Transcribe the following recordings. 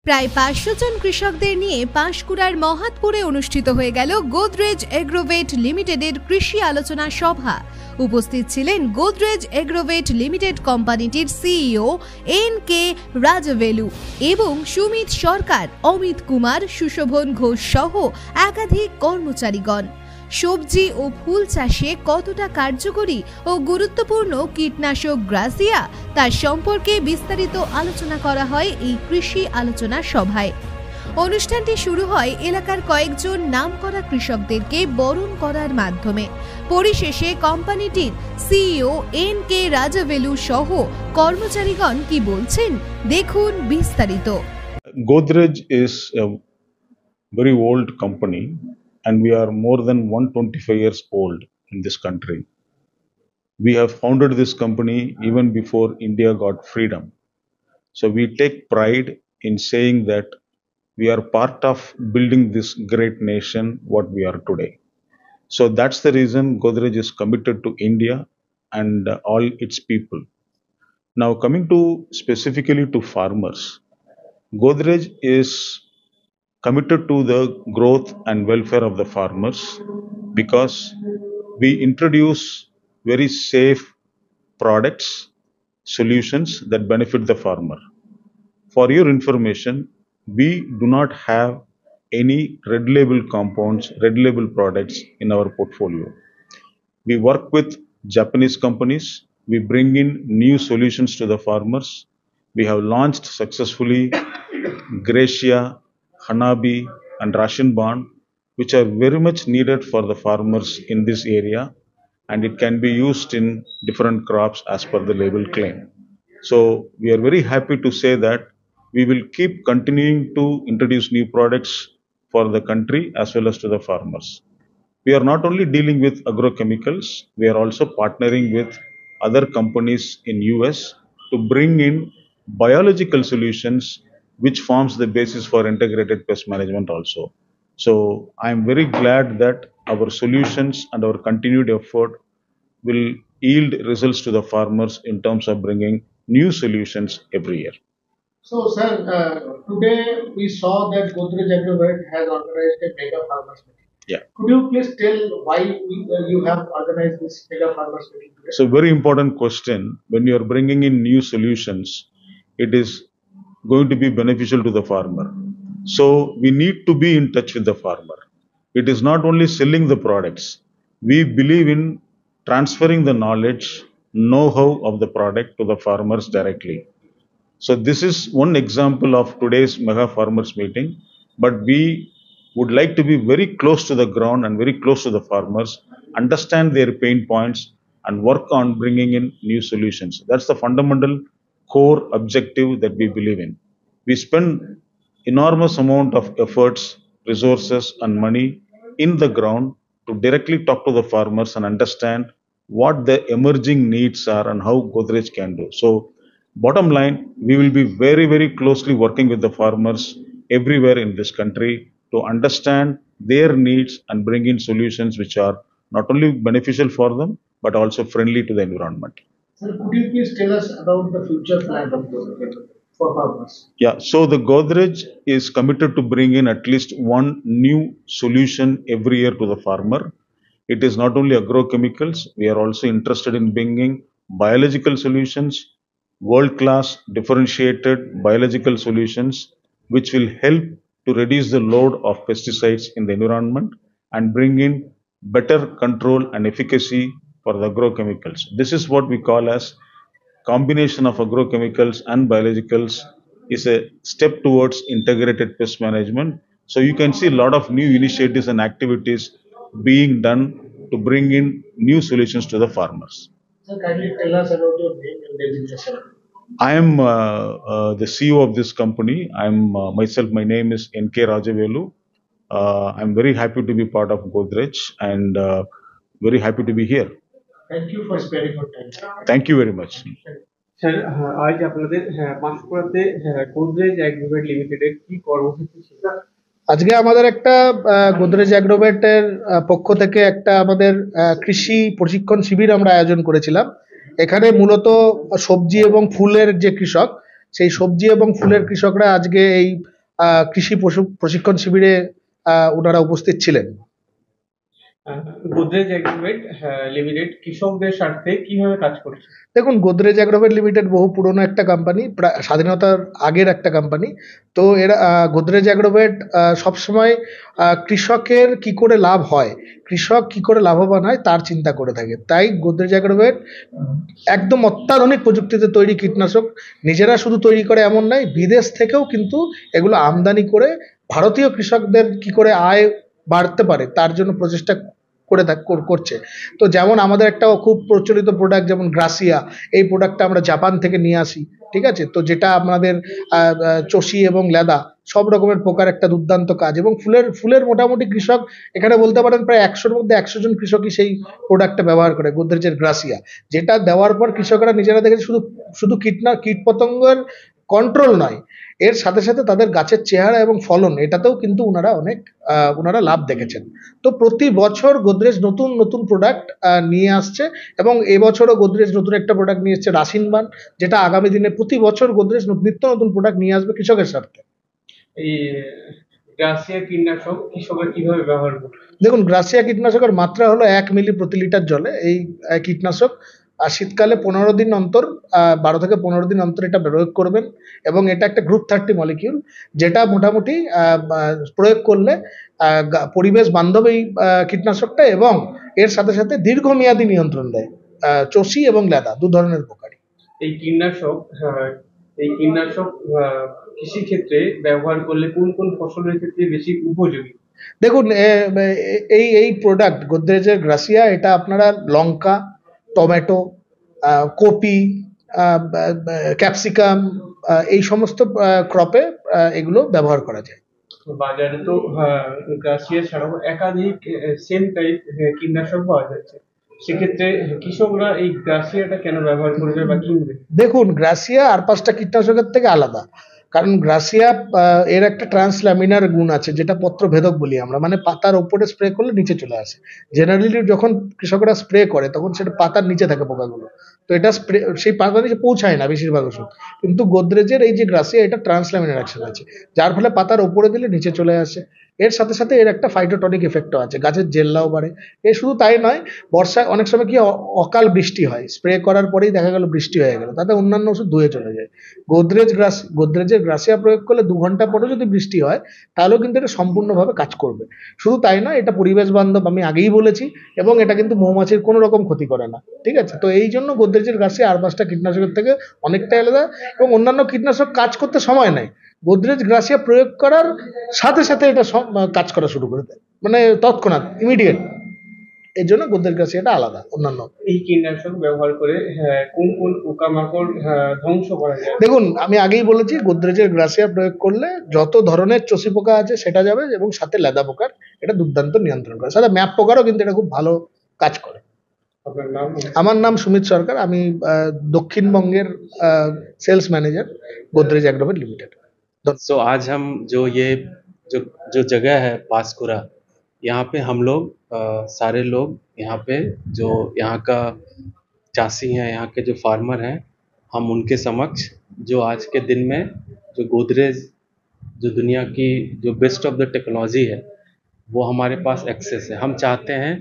প্রায় 500 জন কৃষকদের নিয়ে পাঁশকুড়ার মহাতপুরে অনুষ্ঠিত হয়ে গেল গোদরেজ এগ্রোভেট লিমিটেডের কৃষি আলোচনা সভা। উপস্থিত ছিলেন গোদরেজ এগ্রোভেট লিমিটেড কোম্পানিটির সিইও এন.কে. রাজাভেলু এবং সুমিত সরকার, অমিত কুমার, সুশোভন ঘোষ সহ একাধিক কর্মচারীগণ। সবজি ও ফুল চাষে কতটা কার্যকরী ও গুরুত্বপূর্ণ কীটনাশক গ্রাসিয়া তার সম্পর্কে বিস্তারিত আলোচনা করা হয় এই কৃষি আলোচনা সভায়। অনুষ্ঠানটি শুরু হয় এলাকার কয়েকজন নামকরা কৃষকদেরকে বরণ করার মাধ্যমে। পরিশেষে কোম্পানিটির সিইও এন.কে. রাজাভেলু সহ কর্মচারীগণ কি বলছেন দেখুন বিস্তারিত। Godrej is a very old company and we are more than 125 years old in this country. We have founded this company even before India got freedom. So we take pride in saying that we are part of building this great nation what we are today. So that's the reason Godrej is committed to India and all its people. Now coming to specifically to farmers, Godrej is committed to the growth and welfare of the farmers because we introduce very safe products, solutions that benefit the farmer. For your information, we do not have any red label compounds, red label products in our portfolio. We work with Japanese companies. We bring in new solutions to the farmers. We have launched successfully Gracia, Hanabi and Ration Bond, which are very much needed for the farmers in this area, and it can be used in different crops as per the label claim. So we are very happy to say that we will keep continuing to introduce new products for the country as well as to the farmers. We are not only dealing with agrochemicals, we are also partnering with other companies in US to bring in biological solutions which forms the basis for integrated pest management also. So I am very glad that our solutions and our continued effort will yield results to the farmers in terms of bringing new solutions every year. So, sir, today we saw that Godrej Agrovet has organized a mega farmers meeting. Yeah. Could you please tell why you have organized this mega farmers meeting today? So very important question. When you are bringing in new solutions, it is going to be beneficial to the farmer. So we need to be in touch with the farmer. It is not only selling the products. We believe in transferring the knowledge, know-how of the product to the farmers directly. So this is one example of today's mega farmers meeting, but we would like to be very close to the ground and very close to the farmers, understand their pain points and work on bringing in new solutions. That's the fundamental core objective that we believe in. We spend enormous amount of efforts, resources and money in the ground to directly talk to the farmers and understand what the emerging needs are and how Godrej can do. So bottom line, we will be very, very closely working with the farmers everywhere in this country to understand their needs and bring in solutions which are not only beneficial for them, but also friendly to the environment. Sir, could you please tell us about the future plan of Godrej for farmers? Yeah, so the Godrej is committed to bring in at least one new solution every year to the farmer. It is not only agrochemicals, we are also interested in bringing biological solutions, world-class differentiated biological solutions which will help to reduce the load of pesticides in the environment and bring in better control and efficacy for the agrochemicals. This is what we call as combination of agrochemicals and biologicals is a step towards integrated pest management. So you can see a lot of new initiatives and activities being done to bring in new solutions to the farmers. Sir, kindly tell us about your name and designation. I am the CEO of this company. Myself, my name is N.K. Rajavelu. I'm very happy to be part of Godrej and very happy to be here. Thank you for sparing your time. Thank you very much. Sir, আজ আপনাদের পাঁশকুড়াতে Godrej Agrovet লিমিটেডের কি কর্মসূচি ছিল? আজকে আমাদের একটা গোদরেজ এগ্রোভেটের পক্ষ থেকে একটা আমাদের কৃষি প্রশিক্ষণ শিবির আমরা আয়োজন করেছিলাম। এখানে মূলত সবজি এবং ফুলের যে কৃষক, সেই সবজি এবং ফুলের কৃষকরা আজকে এই কৃষি প্রশিক্ষণ শিবিরে ওনারা উপস্থিত ছিলেন। গোদরেজ এগ্রোভেট লিমিটেড কৃষকদের স্বার্থে কিভাবে কাজ করছে? দেখুন, গোদরেজ অ্যাগ্রোভেট লিমিটেড বহু পুরনো একটা কোম্পানি, প্রায় স্বাধীনতার আগের একটা কোম্পানি। তো এরা গোদরেজ অ্যাগ্রোভেট সবসময় কৃষকের কি করে লাভ হয়, কৃষক কি করে লাভবান হয় তার চিন্তা করে থাকে। তাই গোদরেজ অ্যাগ্রোভেট একদম অত্যাধুনিক প্রযুক্তিতে তৈরি কীটনাশক নিজেরা শুধু তৈরি করে এমন নয়, বিদেশ থেকেও কিন্তু এগুলো আমদানি করে ভারতীয় কৃষকদের কি করে আয় বাড়তে পারে তার জন্য প্রচেষ্টা করছে। তো যেমন আমাদের একটা খুব প্রচলিত প্রোডাক্ট যেমন গ্রাসিয়া, এই প্রোডাক্টটা আমরা জাপান থেকে নিয়ে আসি, ঠিক আছে? তো যেটা আমাদের চষি এবং লেদা সব রকমের পোকার একটা দুর্দান্ত কাজ, এবং ফুলের মোটামুটি কৃষক এখানে বলতে পারেন প্রায় 100-র মধ্যে 100 জন কৃষকই সেই প্রোডাক্টটা ব্যবহার করে, গোদরেজের গ্রাসিয়া। যেটা দেওয়ার পর কৃষকরা নিজেরা দেখেছে শুধু কীটপতঙ্গের কন্ট্রোল নয়, এর সাথে সাথে তাদের গাছের চেহারা এবং ফলন এটাতেও কিন্তু ওনারা লাভ দেখেছেন। তো প্রতি বছর গোদরেজ নতুন নতুন প্রোডাক্ট নিয়ে আসছে, এবং এবছরও গোদরেজ নতুন একটা প্রোডাক্ট নিয়ে এসছে রাসিনবান, যেটা আগামী দিনে প্রতি বছর গোদরেজ নিত্য নতুন প্রোডাক্ট নিয়ে আসবে কৃষকের স্বার্থে। এই গ্রাসিয়া কীটনাশক কৃষকরা কিভাবে ব্যবহার করবে? দেখুন, গ্রাসিয়া কীটনাশকের মাত্রা হলো 1 মিলি প্রতি লিটার জলে। এই কীটনাশক শীতকালে 15 দিন অন্তর 12 থেকে 15 দিন অন্তর এটা প্রয়োগ করবেন, এবং এটা একটা গ্রুপ 30 মলিকিউল, যেটা মোটামুটি প্রয়োগ করলে পরিবেশ বান্ধব এই কীটনাশকটা, এবং এর সাথে সাথে দীর্ঘমেয়াদী নিয়ন্ত্রণ দেয় চষি এবং লেদা দু ধরনের পোকারই। এই কীটনাশক কৃষি ক্ষেত্রে ব্যবহার করলে কোন কোন ফসলের ক্ষেত্রে বেশি উপযোগী? দেখুন, এই প্রোডাক্ট গোদরেজের গ্রাসিয়া, এটা আপনারা লঙ্কা, টমেটো, কপি, ক্যাপসিকাম, এই সমস্ত ক্রপে এগুলো ব্যবহার করা যায়। বাজারে তো গ্রাসিয়া ছাড়াও একাধিক সেম টাইপ কীটনাশক পাওয়া যাচ্ছে, সেক্ষেত্রে কৃষকরা এই গ্রাসিয়াটা কেন ব্যবহার করবে বা কিনবে? দেখুন, গ্রাসিয়া আর 5টা কীটনাশকের থেকে আলাদা, কারণ গ্রাসিয়া এর একটা ট্রান্সল্যামিনার গুণ আছে, যেটা পত্রভেদক বলি আমরা, মানে পাতার ওপরে স্প্রে করলে নিচে চলে আসে। জেনারেলি যখন কৃষকরা স্প্রে করে তখন সেটা পাতার নিচে থাকে পোকাগুলো, তো এটা স্প্রে সেই পাতার নিচে পৌঁছায় না বেশিরভাগ ওষুধ। কিন্তু গোদরেজের এই যে গ্রাসিয়া, এটা ট্রান্সল্যামিনার অ্যাকশন আছে, যার ফলে পাতার ওপরে দিলে নিচে চলে আসে। এর সাথে সাথে এর একটা ফাইটোটনিক এফেক্টও আছে, গাছের জেল্লাও বাড়ে। এ শুধু তাই নয়, বর্ষায় অনেক সময় কি অকাল বৃষ্টি হয়, স্প্রে করার পরেই দেখা গেল বৃষ্টি হয়ে গেল, তাতে অন্যান্য ওষুধ ধুয়ে চলে যায়। গোদরেজের গ্রাসিয়া প্রয়োগ করলে 2 ঘন্টা পরেও যদি বৃষ্টি হয় তাহলেও কিন্তু এটা সম্পূর্ণভাবে কাজ করবে। শুধু তাই নয়, এটা পরিবেশ বান্ধব, আমি আগেই বলেছি, এবং এটা কিন্তু মৌমাছির কোনো রকম ক্ষতি করে না, ঠিক আছে? তো এই জন্য গোদরেজের গ্রাসিয়া আর 5টা কীটনাশকের থেকে অনেকটাই আলাদা, এবং অন্যান্য কীটনাশক কাজ করতে সময় নেয়, গোদরেজ গ্রাসিয়া প্রয়োগ করার সাথে সাথে এটা কাজ করা শুরু করে দেয়, মানে তৎক্ষণাৎ, ইমিডিয়েট। এর জন্য গোদরেজ গ্রাসিয়াটা আলাদা অন্যান্য। এই কীটনাশক ব্যবহার করে কোন কোন পোকামাকড় ধ্বংস করা যায়? দেখুন, আমি আগেই বলেছি, গোদরেজের গ্রাসিয়া প্রয়োগ করলে যত ধরনের চষি পোকা আছে সেটা যাবে, এবং সাথে লেদা পোকার এটা দুর্দান্ত নিয়ন্ত্রণ করে, সাথে ম্যাপ পোকারও কিন্তু এটা খুব ভালো কাজ করে। আপনার নাম? আমার নাম সুমিত সরকার, আমি দক্ষিণবঙ্গের sales manager Godrej Agrovet limited. So आज हम जो जगह है पासकुरा, यहाँ पे हम लोग सारे लोग यहाँ पे जो यहाँ का चासी हैं, यहाँ के जो फार्मर हैं, हम उनके समक्ष जो आज के दिन में जो गोदरेज जो दुनिया की जो बेस्ट ऑफ द टेक्नोलॉजी है वो हमारे पास एक्सेस है। हम चाहते हैं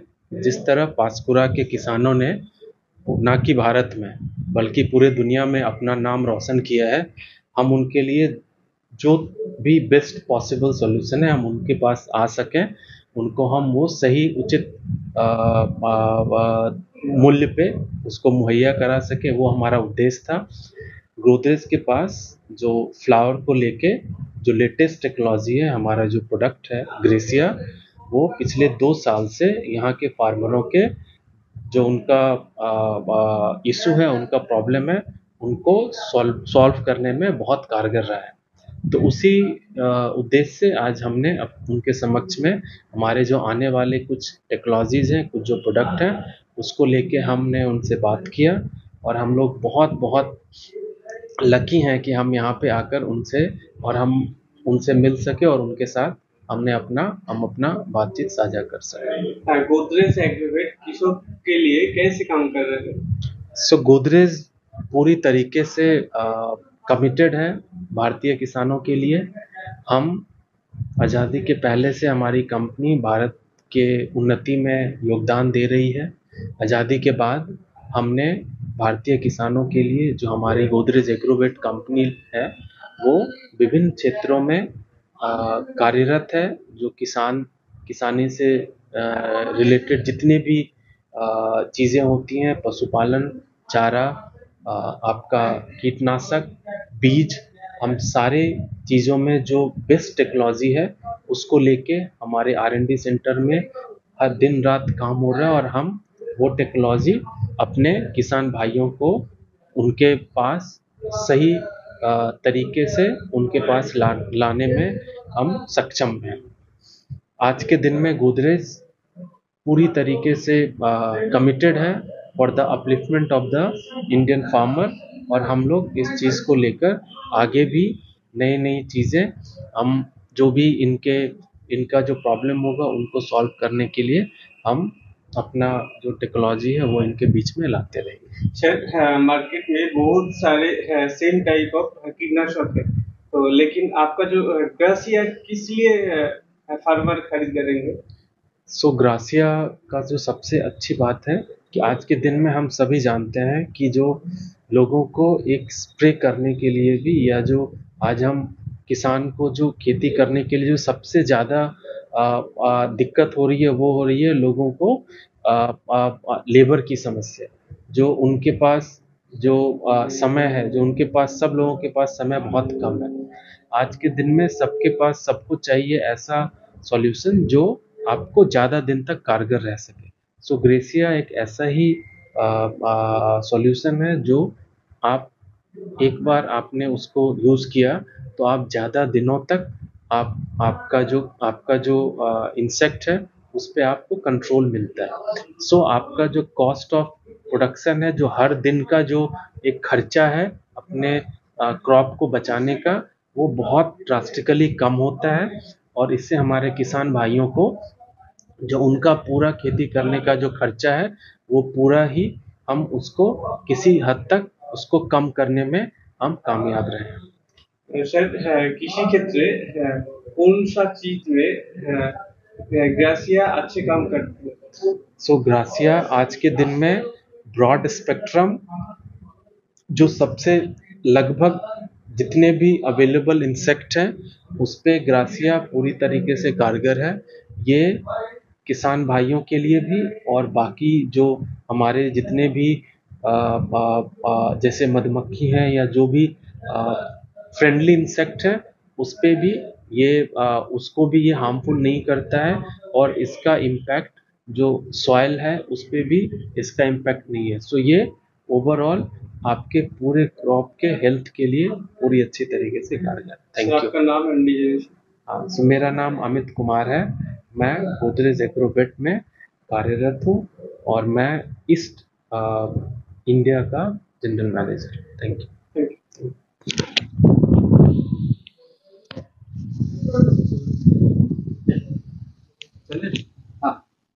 जिस तरह पासकुरा के किसानों ने ना कि भारत में बल्कि पूरे दुनिया में अपना नाम रोशन किया है, हम उनके लिए जो भी बेस्ट पॉसिबल सॉल्यूशन है हम उनके पास आ सकें, उनको हम वो सही उचित मूल्य पे उसको मुहैया करा सके, वो हमारा उद्देश्य था। गोदरेज के पास जो फ्लावर को लेके जो लेटेस्ट टेक्नोलॉजी है, हमारा जो प्रोडक्ट है ग्रेसिया, वो पिछले 2 साल से यहाँ के फार्मरों के जो उनका इशू है, उनका प्रॉब्लम है, उनको सॉल्व करने में बहुत कारगर रहा है। तो उसी उद्देश्य से आज हमने उनके समक्ष में हमारे जो आने वाले कुछ टेक्नोलॉजीज़ हैं, कुछ जो प्रोडक्ट हैं, उसको लेके हमने उनसे बात किया, और हम लोग बहुत बहुत लकी हैं कि हम यहाँ पे आकर हम उनसे मिल सके, और उनके साथ हम अपना बातचीत साझा कर सके। गोदरेज एग्रोवेट कृषक के लिए कैसे काम कर रहे हैं? सो गोदरेज पूरी तरीके से कमिटेड है भारतीय किसानों के लिए। हम आज़ादी के पहले से हमारी कंपनी भारत के उन्नति में योगदान दे रही है। आज़ादी के बाद हमने भारतीय किसानों के लिए जो हमारी गोदरेज एग्रोवेट कंपनी है वो विभिन्न क्षेत्रों में कार्यरत है। जो किसानी से रिलेटेड जितने भी चीज़ें होती हैं, पशुपालन, चारा, आपका कीटनाशक, बीज, हम सारे चीज़ों में जो बेस्ट टेक्नोलॉजी है उसको लेके हमारे R&D सेंटर में हर दिन रात काम हो रहा है और हम वो टेक्नोलॉजी अपने किसान भाइयों को उनके पास सही तरीके से उनके पास लाने में हम सक्षम हैं। आज के दिन में गोदरेज पूरी तरीके से कमिटेड है for the upliftment of the Indian farmer और हम लोग इस चीज़ को लेकर आगे भी नई नई चीज़ें हम जो भी इनका जो प्रॉब्लम होगा उनको सॉल्व करने के लिए हम अपना जो टेक्नोलॉजी है वो इनके बीच में लाते रहेंगे। सर, मार्केट में बहुत सारे सेम टाइप ऑफ कीटनाशक है, तो लेकिन आपका जो ग्रासिया किस लिए फार्मर खरीद करेंगे? सो ग्रासिया का जो सबसे अच्छी बात है कि आज के दिन में हम सभी जानते हैं कि जो लोगों को एक स्प्रे करने के लिए भी या जो आज हम किसान को जो खेती करने के लिए जो सबसे ज़्यादा दिक्कत हो रही है वो हो रही है लोगों को लेबर की समस्या। जो उनके पास जो समय है, जो उनके पास सब लोगों के पास समय बहुत कम है। आज के दिन में सबके पास सबको चाहिए ऐसा सॉल्यूशन जो आपको ज़्यादा दिन तक कारगर रह सके। सो ग्रेसिया एक ऐसा ही सॉल्यूशन है जो आप एक बार आपने उसको यूज़ किया तो आप ज़्यादा दिनों तक आपका जो इंसेक्ट है उस पर आपको कंट्रोल मिलता है। सो आपका जो कॉस्ट ऑफ प्रोडक्शन है, जो हर दिन का जो एक खर्चा है अपने क्रॉप को बचाने का, वो बहुत ड्रास्टिकली कम होता है और इससे हमारे किसान भाइयों को जो उनका पूरा खेती करने का जो खर्चा है वो पूरा ही हम उसको किसी हद तक उसको कम करने में हम कामयाब रहे हैं। सर, कृषि क्षेत्र कौन सा चीज में ग्रासिया अच्छे काम करती है? सो ग्रासिया आज के दिन में ब्रॉड स्पेक्ट्रम जो सबसे लगभग जितने भी अवेलेबल इंसेक्ट हैं उस पे ग्रासिया पूरी तरीके से कारगर है। ये किसान भाइयों के लिए भी और बाकी जो हमारे जितने भी जैसे मधुमक्खी हैं या जो भी फ्रेंडली इंसेक्ट है उस पे भी ये उसको भी ये हार्मफुल नहीं करता है और इसका इम्पैक्ट जो सॉइल है उस पे भी इसका इम्पैक्ट नहीं है। सो ये ओवरऑल आपके पूरे क्रॉप के हेल्थ के लिए पूरी अच्छी तरीके से कारगर। Thank you. आपका नाम एंड हाँ, सो मेरा नाम अमित कुमार है। मैं गोदरेज एग्रोवेट में कार्यरत हूँ और मैं ईस्ट इंडिया का जनरल मैनेजर। Thank you.